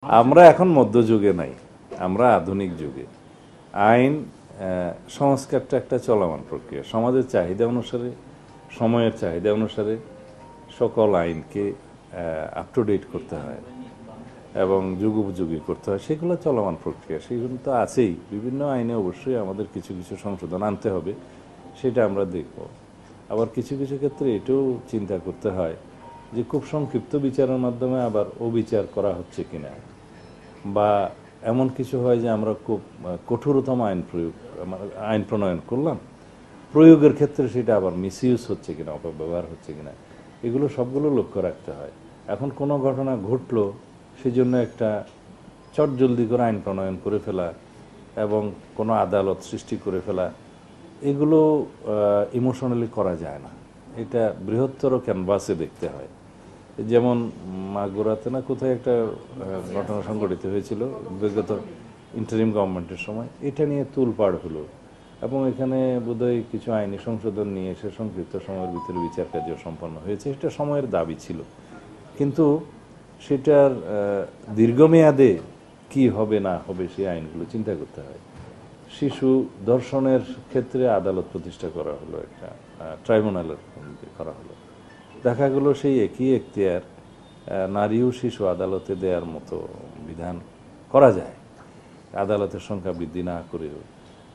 আমরা এখন মধ্যযুগে নাই, আমরা আধুনিক যুগে। আইন সংস্কারটা একটা চলমান প্রক্রিয়া। সমাজের চাহিদা অনুসারে, সময়ের চাহিদা অনুসারে সকল আইনকে আপ টু ডেট করতে হয় এবং যুগোপযোগী করতে হয়। সেগুলো চলমান প্রক্রিয়া, সেগুলো তো আছেই। বিভিন্ন আইনে অবশ্যই আমাদের কিছু কিছু সংশোধন আনতে হবে, সেটা আমরা দেখব। আবার কিছু কিছু ক্ষেত্রে এটাও চিন্তা করতে হয় যে খুব সংক্ষিপ্ত বিচারের মাধ্যমে আবার অবিচার করা হচ্ছে কিনা, বা এমন কিছু হয় যে আমরা খুব কঠোরতম আইন প্রণয়ন করলাম, প্রয়োগের ক্ষেত্রে সেটা আবার মিসইউজ হচ্ছে কিনা, অপব্যবহার হচ্ছে কিনা, এগুলো সবগুলো লক্ষ্য রাখতে হয়। এখন কোনো ঘটনা ঘটলো, সেই জন্য একটা চটজলদি করে আইন প্রণয়ন করে ফেলা এবং কোনো আদালত সৃষ্টি করে ফেলা, এগুলো ইমোশনালি করা যায় না। এটা বৃহত্তর ক্যানভাসে দেখতে হয়। যেমন মাগুরাতে না কোথায় একটা ঘটনা সংঘটিত হয়েছিল বিগত ইন্টারিম গভর্নমেন্টের সময়, এটা নিয়ে তুলপাড় হলো এবং এখানে বোধহয় কিছু আইনি সংশোধন নিয়ে এসে সংক্ষিপ্ত সময়ের ভিতরে বিচার কার্য সম্পন্ন হয়েছে। এটা সময়ের দাবি ছিল, কিন্তু সেটার দীর্ঘমেয়াদে কি হবে না হবে সেই আইনগুলো চিন্তা করতে হয়। শিশু ধর্ষণের ক্ষেত্রে আদালত প্রতিষ্ঠা করা হলো, একটা ট্রাইব্যুনালের করা হলো। দেখা গেল সেই একই এখতিয়ার নারী ও শিশু আদালতে দেওয়ার মতো বিধান করা যায়, আদালতের সংখ্যা বৃদ্ধি না করেও।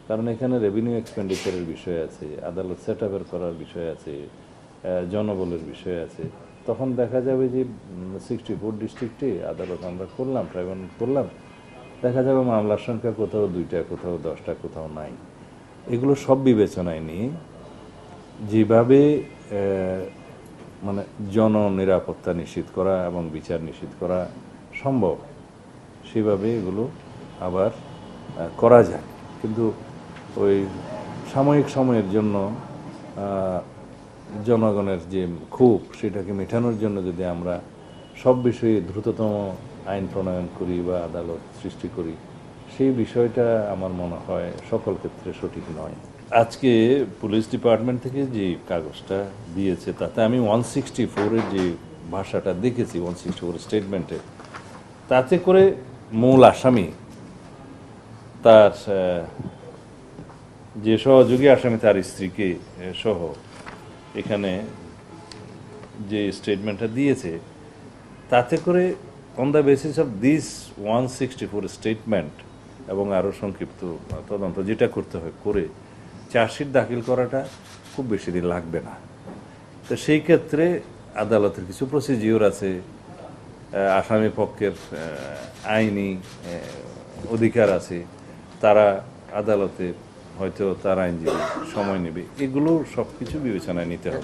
কারণ এখানে রেভিনিউ এক্সপেন্ডিচারের বিষয় আছে, আদালত সেট আপের করার বিষয় আছে, জনবলের বিষয় আছে। তখন দেখা যাবে যে 64 ডিস্ট্রিক্টে আদালত আমরা করলাম, ট্রাইব্যুনাল করলাম, দেখা যাবে মামলার সংখ্যা কোথাও 2টা, কোথাও 10টা, কোথাও নাই। এগুলো সব বিবেচনায় নিয়ে যেভাবে মানে জননিরাপত্তা নিশ্চিত করা এবং বিচার নিশ্চিত করা সম্ভব, সেভাবে এগুলো আবার করা যায়। কিন্তু ওই সাময়িক সময়ের জন্য জনগণের যে ক্ষোভ, সেটাকে মেটানোর জন্য যদি আমরা সব বিষয়ে দ্রুততম আইন প্রণয়ন করি বা আদালত সৃষ্টি করি, সেই বিষয়টা আমার মনে হয় সকল ক্ষেত্রে সঠিক নয়। আজকে পুলিশ ডিপার্টমেন্ট থেকে যে কাগজটা দিয়েছে, তাতে আমি 164-এর যে ভাষাটা দেখেছি, 164 স্টেটমেন্টে, তাতে করে মূল আসামি, তার যে সহযোগী আসামি, তার স্ত্রীকে সহ এখানে যে স্টেটমেন্টটা দিয়েছে, তাতে করে on the basis of this 164 statement এবং আরও সংক্ষিপ্ত তদন্ত যেটা করতে হয় করে চার্জশিট দাখিল করাটা খুব বেশি দিন লাগবে না। তো সেই ক্ষেত্রে আদালতের কিছু প্রসিজিওর আছে, আসামি পক্ষের আইনি অধিকার আছে, তারা আদালতে হয়তো তার আইনজীবী সময় নেবে, এগুলো সব কিছু বিবেচনায় নিতে হবে।